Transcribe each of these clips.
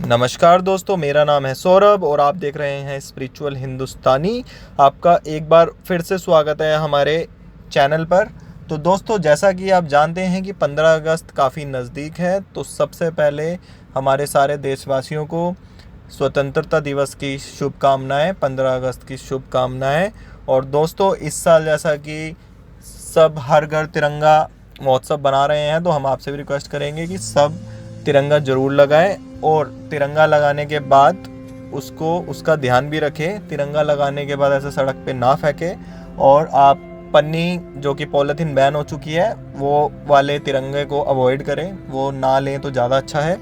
नमस्कार दोस्तों, मेरा नाम है सौरभ और आप देख रहे हैं स्पिरिचुअल हिंदुस्तानी। आपका एक बार फिर से स्वागत है हमारे चैनल पर। तो दोस्तों, जैसा कि आप जानते हैं कि 15 अगस्त काफ़ी नज़दीक है, तो सबसे पहले हमारे सारे देशवासियों को स्वतंत्रता दिवस की शुभकामनाएं, 15 अगस्त की शुभकामनाएं। और दोस्तों, इस साल जैसा कि सब हर घर तिरंगा महोत्सव बना रहे हैं, तो हम आपसे भी रिक्वेस्ट करेंगे कि सब तिरंगा ज़रूर लगाएं और तिरंगा लगाने के बाद उसका ध्यान भी रखें। तिरंगा लगाने के बाद ऐसे सड़क पे ना फेंकें और आप पन्नी, जो कि पॉलीथीन बैन हो चुकी है, वो वाले तिरंगे को अवॉइड करें, वो ना लें तो ज़्यादा अच्छा है।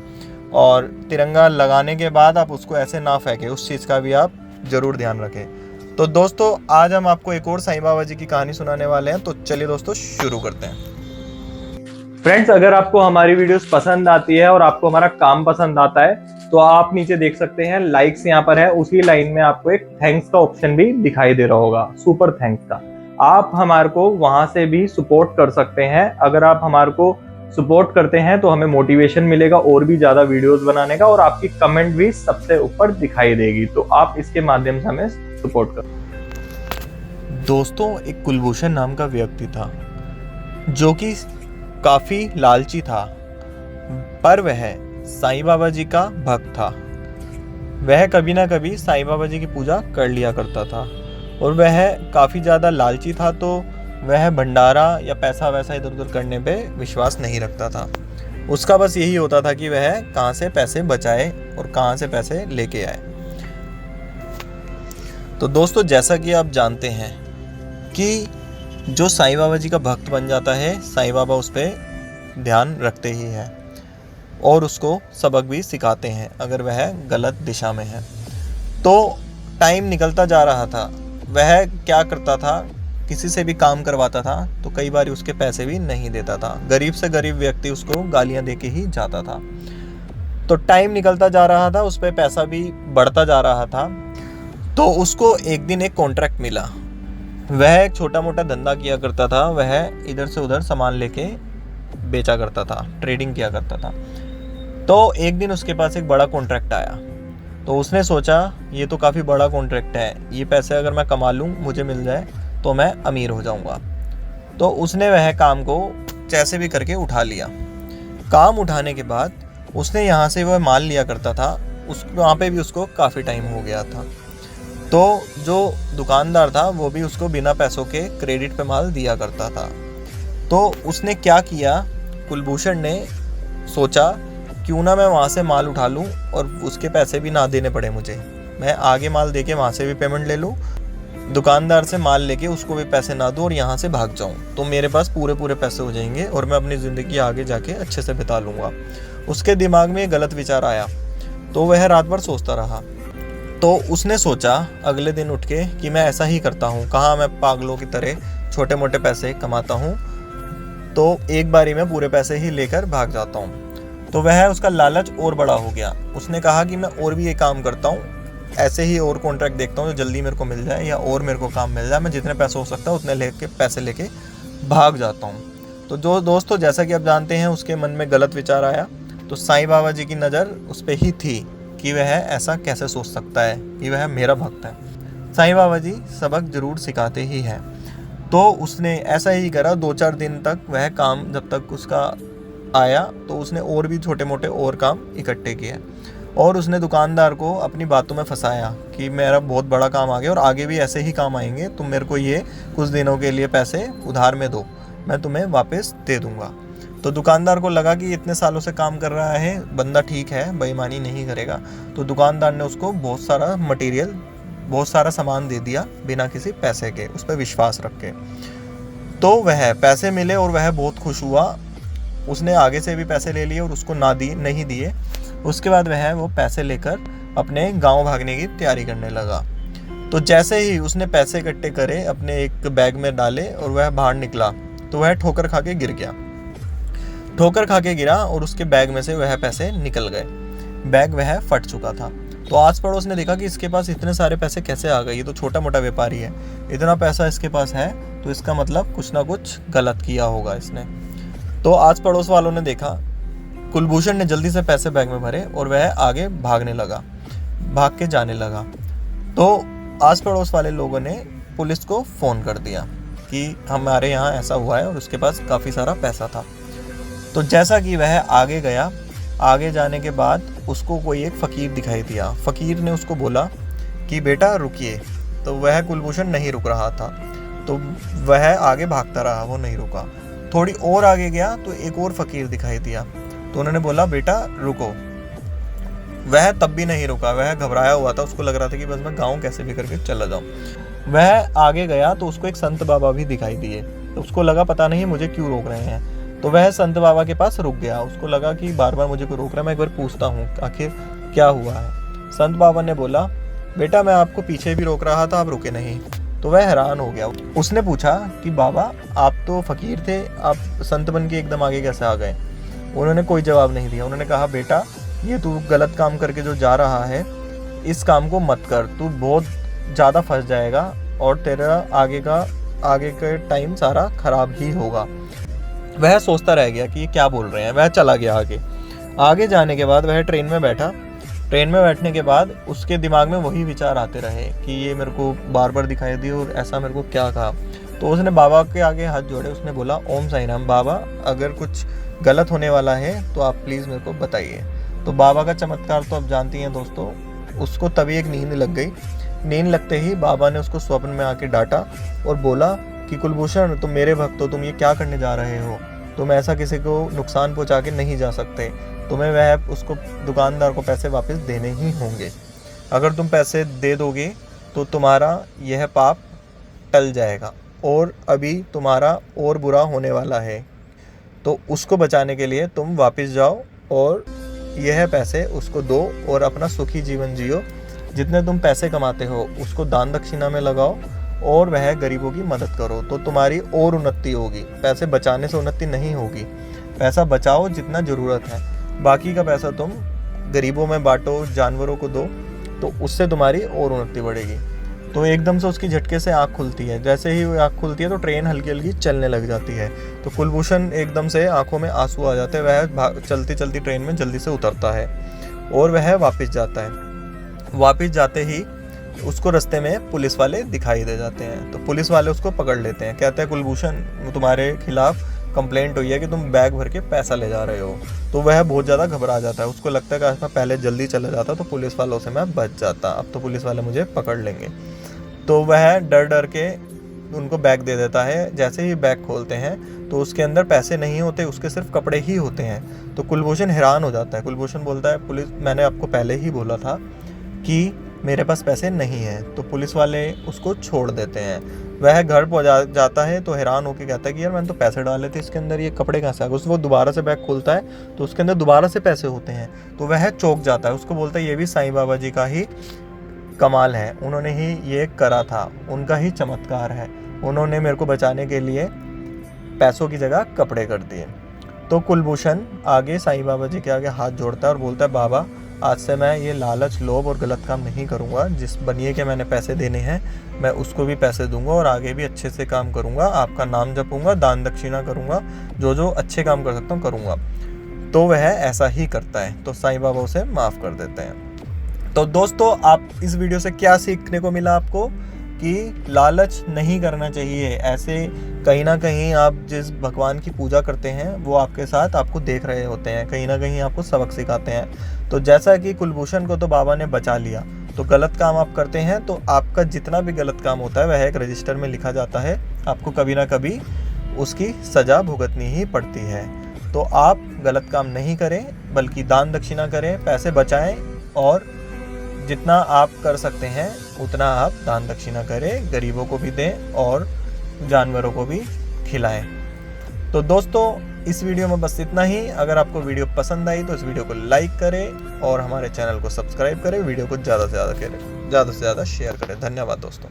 और तिरंगा लगाने के बाद आप उसको ऐसे ना फेंकें, उस चीज़ का भी आप ज़रूर ध्यान रखें। तो दोस्तों, आज हम आपको एक और साईं बाबा जी की कहानी सुनाने वाले हैं, तो चलिए दोस्तों शुरू करते हैं। फ्रेंड्स, अगर आपको हमारी वीडियोस पसंद आती है और आपको हमारा काम पसंद आता है तो आप नीचे देख सकते हैं लाइक्स यहाँ पर है, उसी लाइन में आपको एक थैंक्स का ऑप्शन भी दिखाई दे रहा होगा, सुपर थैंक्स का। आप हमारे को वहां से भी सपोर्ट कर सकते हैं। अगर आप हमारे को सपोर्ट करते हैं तो हमें मोटिवेशन मिलेगा और भी ज्यादा वीडियोस बनाने का, और आपकी कमेंट भी सबसे ऊपर दिखाई देगी, तो आप इसके माध्यम से हमें सपोर्ट कर। दोस्तों, एक कुलभूषण नाम का व्यक्ति था जो कि काफ़ी लालची था, पर वह साईं बाबा जी का भक्त था। वह कभी ना कभी साईं बाबा जी की पूजा कर लिया करता था, और वह काफ़ी ज़्यादा लालची था, तो वह भंडारा या पैसा वैसा इधर उधर करने पे विश्वास नहीं रखता था। उसका बस यही होता था कि वह कहाँ से पैसे बचाए और कहाँ से पैसे लेके आए। तो दोस्तों, जैसा कि आप जानते हैं कि जो साईं बाबा जी का भक्त बन जाता है, साईं बाबा उस पर ध्यान रखते ही हैं और उसको सबक भी सिखाते हैं अगर वह गलत दिशा में है। तो टाइम निकलता जा रहा था। वह क्या करता था, किसी से भी काम करवाता था तो कई बार उसके पैसे भी नहीं देता था। गरीब से गरीब व्यक्ति उसको गालियां दे के ही जाता था। तो टाइम निकलता जा रहा था, उस पर पैसा भी बढ़ता जा रहा था। तो उसको एक दिन एक कॉन्ट्रैक्ट मिला। वह एक छोटा मोटा धंधा किया करता था, वह इधर से उधर सामान लेके बेचा करता था, ट्रेडिंग किया करता था। तो एक दिन उसके पास एक बड़ा कॉन्ट्रैक्ट आया, तो उसने सोचा ये तो काफ़ी बड़ा कॉन्ट्रैक्ट है, ये पैसे अगर मैं कमा लूँ, मुझे मिल जाए तो मैं अमीर हो जाऊँगा। तो उसने वह काम को जैसे भी करके उठा लिया। काम उठाने के बाद उसने यहाँ से वह माल लिया करता था, वहाँ पे भी उसको काफ़ी टाइम हो गया था। तो जो दुकानदार था वो भी उसको बिना पैसों के क्रेडिट पे माल दिया करता था। तो उसने क्या किया, कुलभूषण ने सोचा क्यों ना मैं वहाँ से माल उठा लूँ और उसके पैसे भी ना देने पड़े मुझे, मैं आगे माल देके वहाँ से भी पेमेंट ले लूँ, दुकानदार से माल लेके उसको भी पैसे ना दूँ और यहाँ से भाग जाऊँ, तो मेरे पास पूरे पैसे हो जाएंगे और मैं अपनी ज़िंदगी आगे जाके अच्छे से बिता लूँगा। उसके दिमाग में गलत विचार आया, तो वह रात भर सोचता रहा। तो उसने सोचा अगले दिन उठ के कि मैं ऐसा ही करता हूँ, कहाँ मैं पागलों की तरह छोटे मोटे पैसे कमाता हूँ, तो एक बारी में पूरे पैसे ही लेकर भाग जाता हूँ। तो वह उसका लालच और बड़ा हो गया। उसने कहा कि मैं और भी ये काम करता हूँ, ऐसे ही और कॉन्ट्रैक्ट देखता हूँ जो जल्दी मेरे को मिल जाए या और मेरे को काम मिल जाए, मैं जितने पैसे हो सकता है उतने पैसे लेके भाग जाता हूँ। तो जो दोस्तों, जैसा कि आप जानते हैं, उसके मन में गलत विचार आया। तो साईं बाबा जी की नज़र उस पर ही थी कि वह ऐसा कैसे सोच सकता है कि वह मेरा भक्त है। साईं बाबा जी सबक जरूर सिखाते ही हैं। तो उसने ऐसा ही करा। 2-4 दिन तक वह काम जब तक उसका आया, तो उसने और भी छोटे मोटे और काम इकट्ठे किए और उसने दुकानदार को अपनी बातों में फंसाया कि मेरा बहुत बड़ा काम आ गया और आगे भी ऐसे ही काम आएंगे, तुम मेरे को ये कुछ दिनों के लिए पैसे उधार में दो, मैं तुम्हें वापस दे दूँगा। तो दुकानदार को लगा कि इतने सालों से काम कर रहा है बंदा, ठीक है, बेईमानी नहीं करेगा। तो दुकानदार ने उसको बहुत सारा मटेरियल, बहुत सारा सामान दे दिया बिना किसी पैसे के, उस पर विश्वास रख के। तो वह पैसे मिले और वह बहुत खुश हुआ। उसने आगे से भी पैसे ले लिए और उसको नहीं दिए। उसके बाद वह वो पैसे लेकर अपने गाँव भागने की तैयारी करने लगा। तो जैसे ही उसने पैसे इकट्ठे करे, अपने एक बैग में डाले और वह बाहर निकला, तो वह ठोकर खा के गिर गया। ठोकर खा के गिरा और उसके बैग में से वह पैसे निकल गए। बैग वह फट चुका था। तो आस पड़ोस ने देखा कि इसके पास इतने सारे पैसे कैसे आ गए, ये तो छोटा मोटा व्यापारी है, इतना पैसा इसके पास है, तो इसका मतलब कुछ ना कुछ गलत किया होगा इसने। तो आस पड़ोस वालों ने देखा कुलभूषण ने जल्दी से पैसे बैग में भरे और वह आगे भाग के जाने लगा। तो आस पड़ोस वाले लोगों ने पुलिस को फ़ोन कर दिया कि हमारे यहाँ ऐसा हुआ है और उसके पास काफ़ी सारा पैसा था। तो जैसा कि वह आगे गया, आगे जाने के बाद उसको कोई एक फ़कीर दिखाई दिया। फ़कीर ने उसको बोला कि बेटा रुकिए। तो वह कुलभूषण नहीं रुक रहा था, तो वह आगे भागता रहा, वो नहीं रुका। थोड़ी और आगे गया तो एक और फ़कीर दिखाई दिया, तो उन्होंने बोला बेटा रुको। वह तब भी नहीं रुका, वह घबराया हुआ था, उसको लग रहा था कि बस मैं गाँव कैसे भी करके चला जाऊँ। वह आगे गया तो उसको एक संत बाबा भी दिखाई दिए, तो उसको लगा पता नहीं मुझे क्यों रोक रहे हैं। तो वह संत बाबा के पास रुक गया। उसको लगा कि बार बार मुझे कोई रोक रहा है, मैं एक बार पूछता हूँ आखिर क्या हुआ है। संत बाबा ने बोला बेटा मैं आपको पीछे भी रोक रहा था, आप रुके नहीं। तो वह हैरान हो गया। उसने पूछा कि बाबा आप तो फ़कीर थे, आप संत बन के एकदम आगे कैसे आ गए। उन्होंने कोई जवाब नहीं दिया। उन्होंने कहा बेटा ये तू गलत काम करके जो जा रहा है इस काम को मत कर, तू बहुत ज़्यादा फंस जाएगा और तेरा आगे का टाइम सारा ख़राब ही होगा। वह सोचता रह गया कि ये क्या बोल रहे हैं। वह चला गया आगे जाने के बाद वह ट्रेन में बैठा। ट्रेन में बैठने के बाद उसके दिमाग में वही विचार आते रहे कि ये मेरे को बार बार दिखाई दी और ऐसा मेरे को क्या कहा। तो उसने बाबा के आगे हाथ जोड़े, उसने बोला ओम साई राम। बाबा अगर कुछ गलत होने वाला है तो आप प्लीज़ मेरे को बताइए। तो बाबा का चमत्कार तो आप जानती हैं दोस्तों। उसको तभी एक नींद लग गई। नींद लगते ही बाबा ने उसको स्वप्न में आके डांटा और बोला कि कुलभूषण तुम मेरे भक्त हो, तुम ये क्या करने जा रहे हो, तुम ऐसा किसी को नुकसान पहुंचा के नहीं जा सकते, तुम्हें वह उसको दुकानदार को पैसे वापस देने ही होंगे। अगर तुम पैसे दे दोगे तो तुम्हारा यह पाप टल जाएगा और अभी तुम्हारा और बुरा होने वाला है। तो उसको बचाने के लिए तुम वापस जाओ और यह पैसे उसको दो और अपना सुखी जीवन जियो। जितने तुम पैसे कमाते हो उसको दान दक्षिणा में लगाओ और वह गरीबों की मदद करो, तो तुम्हारी और उन्नति होगी। पैसे बचाने से उन्नति नहीं होगी। पैसा बचाओ जितना ज़रूरत है, बाकी का पैसा तुम गरीबों में बांटो, जानवरों को दो, तो उससे तुम्हारी और उन्नति बढ़ेगी। तो एकदम से उसकी झटके से आँख खुलती है। जैसे ही वो आँख खुलती है तो ट्रेन हल्की हल्की चलने लग जाती है। तो कुलभूषण एकदम से आँखों में आंसू आ जाते हैं। वह चलती चलती ट्रेन में जल्दी से उतरता है और वह वापस जाता है। वापस जाते ही उसको रास्ते में पुलिस वाले दिखाई दे जाते हैं। तो पुलिस वाले उसको पकड़ लेते हैं। कहते हैं कुलभूषण तुम्हारे खिलाफ कंप्लेंट हुई है कि तुम बैग भर के पैसा ले जा रहे हो। तो वह बहुत ज़्यादा घबरा जाता है। उसको लगता है कि मैं पहले जल्दी चला जाता तो पुलिस वालों से मैं बच जाता, अब तो पुलिस वाले मुझे पकड़ लेंगे। तो वह डर डर के उनको बैग दे देता है। जैसे ही बैग खोलते हैं तो उसके अंदर पैसे नहीं होते, उसके सिर्फ कपड़े ही होते हैं। तो कुलभूषण हैरान हो जाता है। कुलभूषण बोलता है पुलिस मैंने आपको पहले ही बोला था कि मेरे पास पैसे नहीं हैं। तो पुलिस वाले उसको छोड़ देते हैं। वह घर पहुंच जाता है तो हैरान होकर कहता है कि यार मैंने तो पैसे डाले थे, इसके अंदर ये कपड़े कहाँ से आ गए। उसको दोबारा से बैग खोलता है तो उसके अंदर दोबारा से पैसे होते हैं। तो वह चौंक जाता है। उसको बोलता है ये भी साईं बाबा जी का ही कमाल है, उन्होंने ही ये करा था, उनका ही चमत्कार है, उन्होंने मेरे को बचाने के लिए पैसों की जगह कपड़े कर दिए। तो कुलभूषण आगे साईं बाबा जी के आगे हाथ जोड़ता है और बोलता है बाबा आज से मैं ये लालच, लोभ और गलत काम नहीं करूँगा। जिस बनिए के मैंने पैसे देने हैं मैं उसको भी पैसे दूंगा और आगे भी अच्छे से काम करूँगा, आपका नाम जपूंगा, दान दक्षिणा करूँगा, जो जो अच्छे काम कर सकता हूँ करूँगा। तो वह ऐसा ही करता है। तो साईं बाबा उसे माफ़ कर देते हैं। तो दोस्तों आप इस वीडियो से क्या सीखने को मिला आपको कि लालच नहीं करना चाहिए। ऐसे कहीं ना कहीं आप जिस भगवान की पूजा करते हैं वो आपके साथ आपको देख रहे होते हैं, कहीं ना कहीं आपको सबक सिखाते हैं। तो जैसा कि कुलभूषण को तो बाबा ने बचा लिया, तो गलत काम आप करते हैं तो आपका जितना भी गलत काम होता है वह एक रजिस्टर में लिखा जाता है, आपको कभी ना कभी उसकी सज़ा भुगतनी ही पड़ती है। तो आप गलत काम नहीं करें बल्कि दान दक्षिणा करें, पैसे बचाएं और जितना आप कर सकते हैं उतना आप दान दक्षिणा करें, गरीबों को भी दें और जानवरों को भी खिलाएं। तो दोस्तों इस वीडियो में बस इतना ही। अगर आपको वीडियो पसंद आई तो इस वीडियो को लाइक करें और हमारे चैनल को सब्सक्राइब करें। वीडियो को ज़्यादा से ज़्यादा शेयर करें। धन्यवाद दोस्तों।